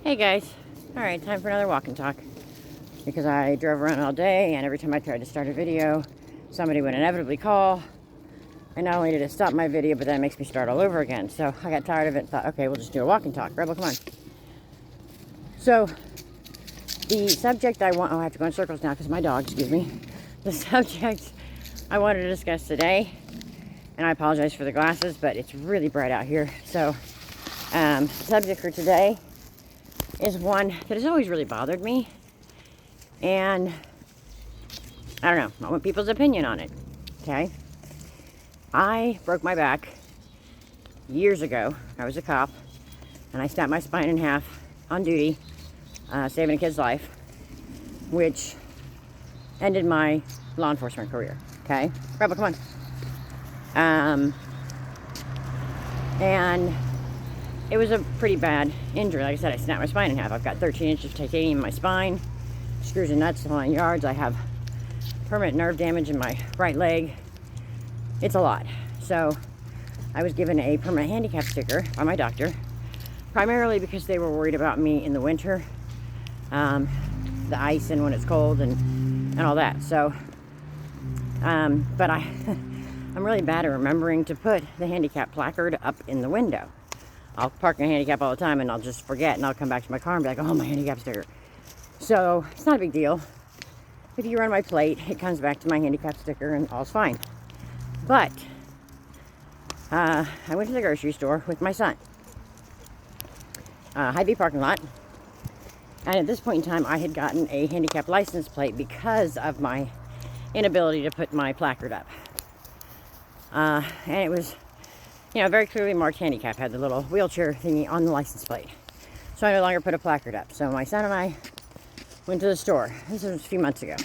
Hey guys, alright, time for another walk and talk. Because I drove around all day and every time I tried to start a video, somebody would inevitably call. And not only did it stop my video, but then it makes me start all over again. So I got tired of it and thought, okay, we'll just do a walk and talk. Rebel, come on. So, the subject I want, I have to go in circles now because my dog, excuse me. The subject I wanted to discuss today, and I apologize for the glasses, but it's really bright out here. So, the subject for today is one that has always really bothered me, and I don't know, I want people's opinion on it. Okay, I broke my back years ago. I was a cop and I snapped my spine in half on duty, saving a kid's life, which ended my law enforcement career. Okay, Rebel, come on. And it was a pretty bad injury. Like I said, I snapped my spine in half. I've got 13 inches of titanium in my spine, screws and nuts, the whole 9 yards. I have permanent nerve damage in my right leg. It's a lot. So I was given a permanent handicap sticker by my doctor, primarily because they were worried about me in the winter, the ice and when it's cold and all that. So, but I'm really bad at remembering to put the handicap placard up in the window. I'll park in a handicap all the time and I'll just forget, and I'll come back to my car and be like, oh, my handicap sticker. So it's not a big deal. If you run my plate, it comes back to my handicap sticker and all's fine. But I went to the grocery store with my son. Hy-Vee parking lot. And at this point in time, I had gotten a handicap license plate because of my inability to put my placard up. And it was, you know, very clearly marked handicap, had the little wheelchair thingy on the license plate. So I no longer put a placard up. So my son and I went to the store. This was a few months ago.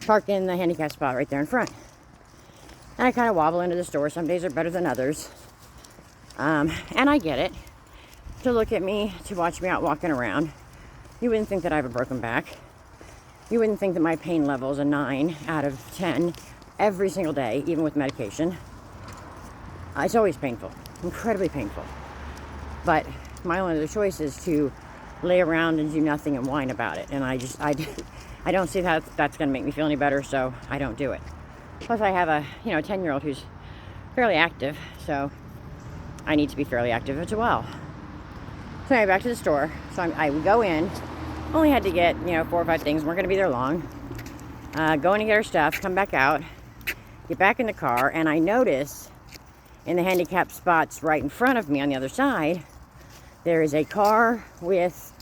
Parked in the handicap spot right there in front. And I kind of wobble into the store. Some days are better than others. And I get it. To look at me, to watch me out walking around. You wouldn't think that I have a broken back. You wouldn't think that my pain level is a 9 out of 10 every single day, even with medication. It's always painful, incredibly painful. But my only other choice is to lay around and do nothing and whine about it. And I don't see how that's going to make me feel any better, so I don't do it. Plus, I have a 10-year-old who's fairly active, so I need to be fairly active as well. So anyway, back to the store. So I would go in. Only had to get 4 or 5 things. Weren't going to be there long. Go in and get our stuff. Come back out. Get back in the car, and I notice in the handicap spots right in front of me on the other side, there is a car with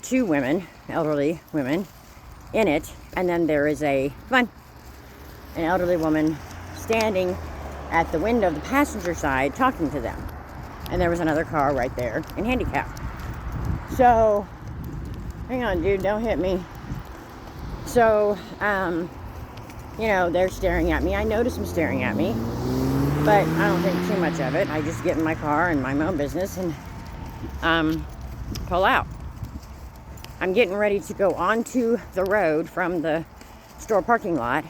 2 women, elderly women, in it. And then there is an elderly woman standing at the window of the passenger side talking to them. And there was another car right there in handicap. So, hang on, dude, don't hit me. So, they're staring at me. I notice them staring at me. But I don't think too much of it. I just get in my car and mind my own business and pull out. I'm getting ready to go onto the road from the store parking lot,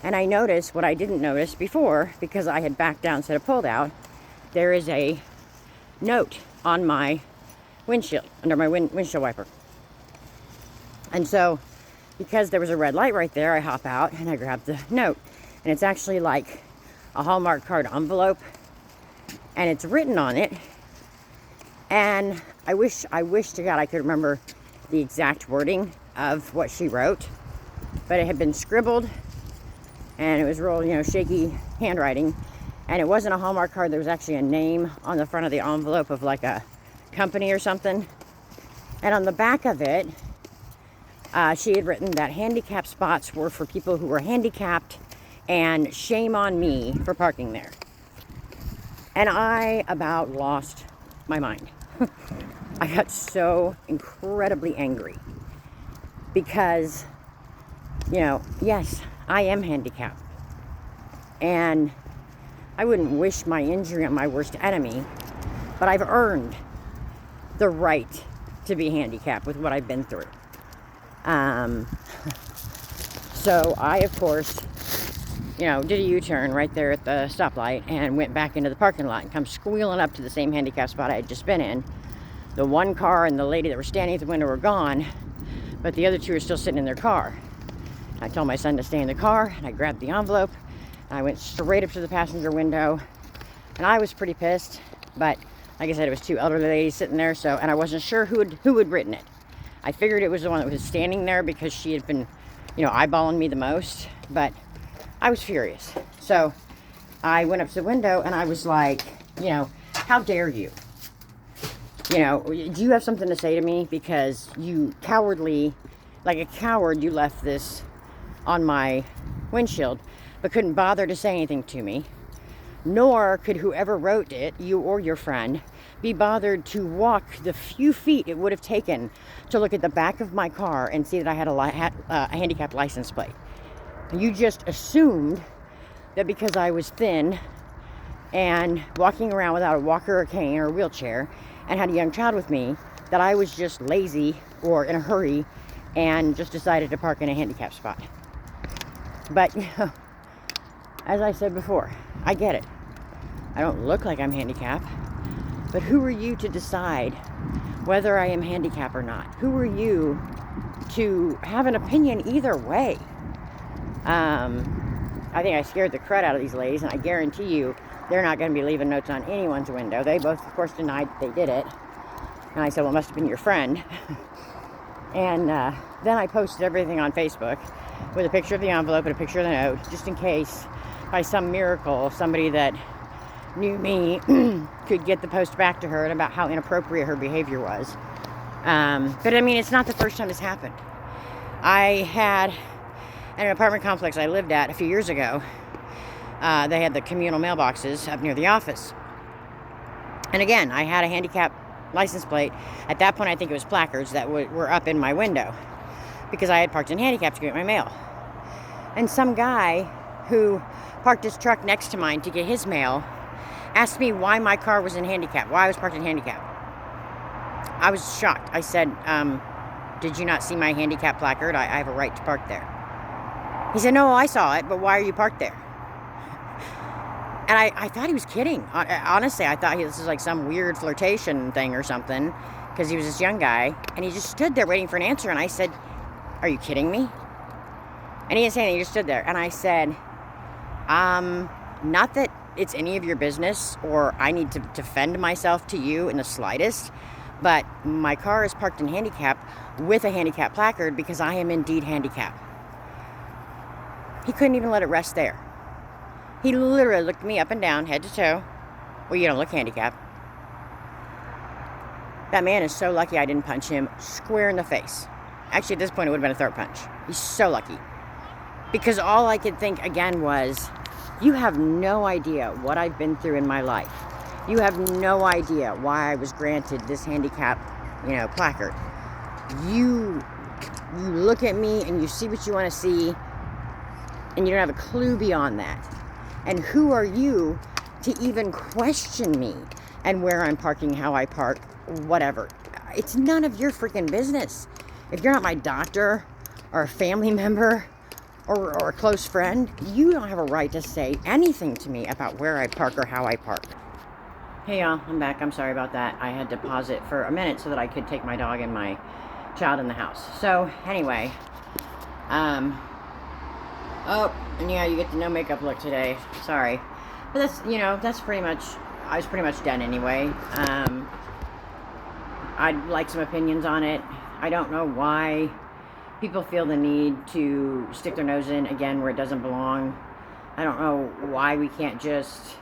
and I notice what I didn't notice before because I had backed down instead of pulled out. There is a note on my windshield, under my windshield wiper. And so, because there was a red light right there, I hop out and I grab the note. And it's actually like a Hallmark card envelope, and it's written on it, and I wish to God I could remember the exact wording of what she wrote, but it had been scribbled, and it was real, shaky handwriting, and it wasn't a Hallmark card. There was actually a name on the front of the envelope of like a company or something, and on the back of it, she had written that handicap spots were for people who were handicapped, and shame on me for parking there. And I about lost my mind. I got so incredibly angry because, yes, I am handicapped. And I wouldn't wish my injury on my worst enemy, but I've earned the right to be handicapped with what I've been through. So I, of course, did a U-turn right there at the stoplight and went back into the parking lot and come squealing up to the same handicap spot I had just been in. The one car and the lady that were standing at the window were gone, but the other two are still sitting in their car. I told my son to stay in the car, and I grabbed the envelope, and I went straight up to the passenger window, and I was pretty pissed, but like I said, it was two elderly ladies sitting there, and I wasn't sure who had written it. I figured it was the one that was standing there because she had been, eyeballing me the most, but I was furious. So I went up to the window, and I was like, how dare you? Do you have something to say to me? Because you cowardly, like a coward, you left this on my windshield, but couldn't bother to say anything to me. Nor could whoever wrote it, you or your friend, be bothered to walk the few feet it would have taken to look at the back of my car and see that I had a handicap license plate. You just assumed that because I was thin and walking around without a walker or a cane or a wheelchair and had a young child with me, that I was just lazy or in a hurry and just decided to park in a handicap spot. But, as I said before, I get it. I don't look like I'm handicapped, but who are you to decide whether I am handicapped or not? Who are you to have an opinion either way? I think I scared the crud out of these ladies, and I guarantee you they're not going to be leaving notes on anyone's window. They both, of course, denied that they did it. And I said, well, it must have been your friend. And then I posted everything on Facebook with a picture of the envelope and a picture of the note, just in case, by some miracle, somebody that knew me could get the post back to her and about how inappropriate her behavior was. But I mean, it's not the first time this happened. I had, in an apartment complex I lived at a few years ago, they had the communal mailboxes up near the office. And again, I had a handicap license plate. At that point, I think it was placards that were up in my window because I had parked in handicap to get my mail. And some guy who parked his truck next to mine to get his mail asked me why my car was in handicap, why I was parked in handicap. I was shocked. I said, did you not see my handicap placard? I have a right to park there. He said, no, I saw it, but why are you parked there? And I thought he was kidding. Honestly, I thought this was like some weird flirtation thing or something, because he was this young guy, and he just stood there waiting for an answer, and I said, are you kidding me? And he didn't say anything, he just stood there, and I said, not that it's any of your business, or I need to defend myself to you in the slightest, but my car is parked in handicap with a handicap placard because I am indeed handicapped. He couldn't even let it rest there. He literally looked me up and down, head to toe. Well, you don't look handicapped. That man is so lucky I didn't punch him square in the face. Actually, at this point, it would have been a throat punch. He's so lucky. Because all I could think again was, you have no idea what I've been through in my life. You have no idea why I was granted this handicap, placard. You look at me and you see what you want to see, and you don't have a clue beyond that. And who are you to even question me and where I'm parking, how I park, whatever? It's none of your freaking business. If you're not my doctor or a family member or a close friend, you don't have a right to say anything to me about where I park or how I park. Hey y'all, I'm back. I'm sorry about that. I had to pause it for a minute so that I could take my dog and my child in the house. So anyway, oh, and yeah, you get the no makeup look today. Sorry. But that's, that's pretty much, I was pretty much done anyway. I'd like some opinions on it. I don't know why people feel the need to stick their nose in again where it doesn't belong. I don't know why we can't just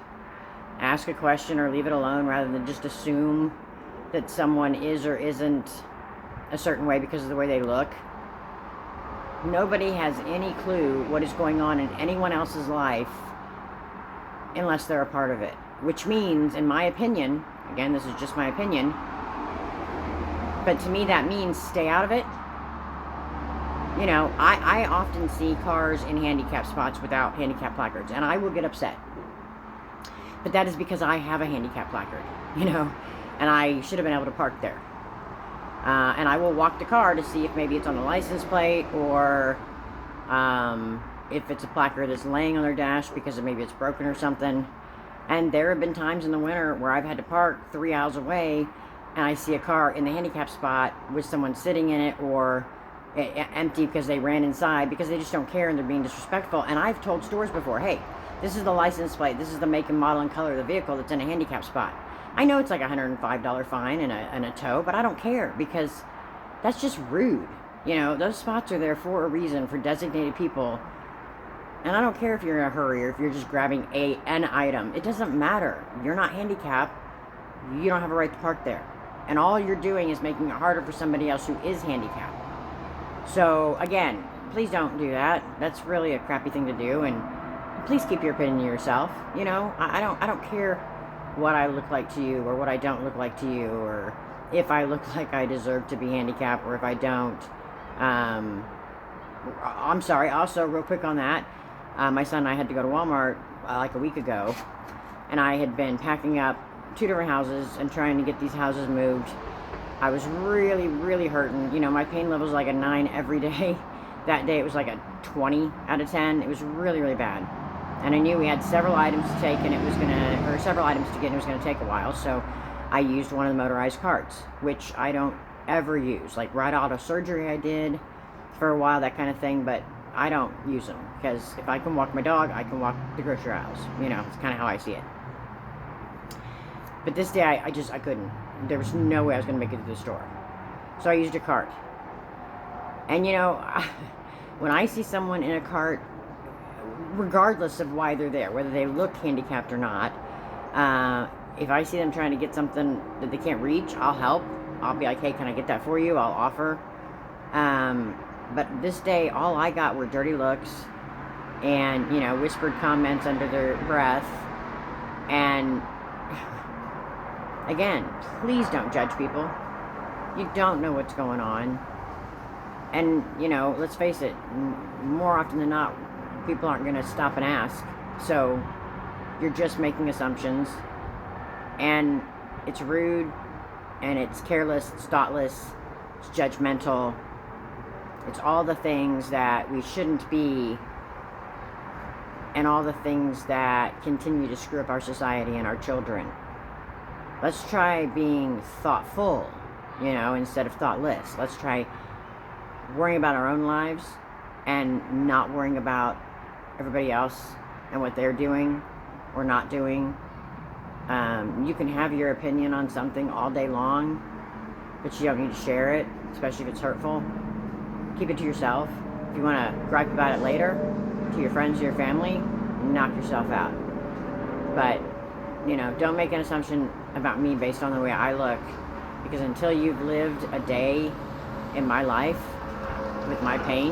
ask a question or leave it alone rather than just assume that someone is or isn't a certain way because of the way they look. Nobody has any clue what is going on in anyone else's life unless they're a part of it. Which means, in my opinion, again, this is just my opinion, but to me that means stay out of it. I often see cars in handicap spots without handicap placards, and I will get upset. But that is because I have a handicap placard, and I should have been able to park there. And I will walk the car to see if maybe it's on the license plate or if it's a placard that's laying on their dash because maybe it's broken or something. And there have been times in the winter where I've had to park 3 hours away and I see a car in the handicap spot with someone sitting in it, or empty because they ran inside, because they just don't care and they're being disrespectful. And I've told stores before, hey, this is the license plate, this is the make and model and color of the vehicle that's in a handicap spot. I know it's like a $105 fine and a tow, but I don't care, because that's just rude. You know, those spots are there for a reason, for designated people. And I don't care if you're in a hurry or if you're just grabbing an item. It doesn't matter. You're not handicapped. You don't have a right to park there. And all you're doing is making it harder for somebody else who is handicapped. So, again, please don't do that. That's really a crappy thing to do. And please keep your opinion to yourself. You know, I don't care what I look like to you, or what I don't look like to you, or if I look like I deserve to be handicapped, or if I don't. I'm sorry, also, real quick on that, my son and I had to go to Walmart like a week ago, and I had been packing up 2 different houses and trying to get these houses moved. I was really, really hurting. You know, my pain level was like a 9 every day. That day it was like a 20 out of 10. It was really, really bad. And I knew we had several items to take, and it was several items to get, and it was gonna take a while. So I used one of the motorized carts, which I don't ever use. Like right out of surgery I did for a while, that kind of thing, but I don't use them, because if I can walk my dog, I can walk the grocery aisles. You know, it's kind of how I see it. But this day, I couldn't. There was no way I was going to make it to the store. So I used a cart. And you know, when I see someone in a cart, regardless of why they're there, whether they look handicapped or not, if I see them trying to get something that they can't reach, I'll help. I'll be like, hey, can I get that for you? I'll offer. But this day, all I got were dirty looks and, you know, whispered comments under their breath. And again, please don't judge people. You don't know what's going on. And, you know, let's face it, more often than not, people aren't going to stop and ask. So you're just making assumptions. And it's rude, and it's careless, it's thoughtless, it's judgmental. It's all the things that we shouldn't be, and all the things that continue to screw up our society and our children. Let's try being thoughtful, you know, instead of thoughtless. Let's try worrying about our own lives and not worrying about everybody else and what they're doing or not doing. You can have your opinion on something all day long, but you don't need to share it, especially if it's hurtful. Keep it to yourself. If you want to gripe about it later, to your friends, your family, knock yourself out. But, you know, don't make an assumption about me based on the way I look, because until you've lived a day in my life with my pain,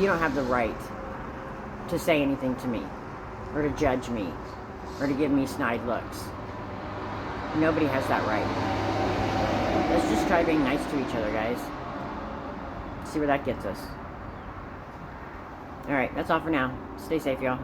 you don't have the right to say anything to me, or to judge me, or to give me snide looks. Nobody has that right. Let's just try being nice to each other, guys. See where that gets us. Alright, that's all for now. Stay safe, y'all.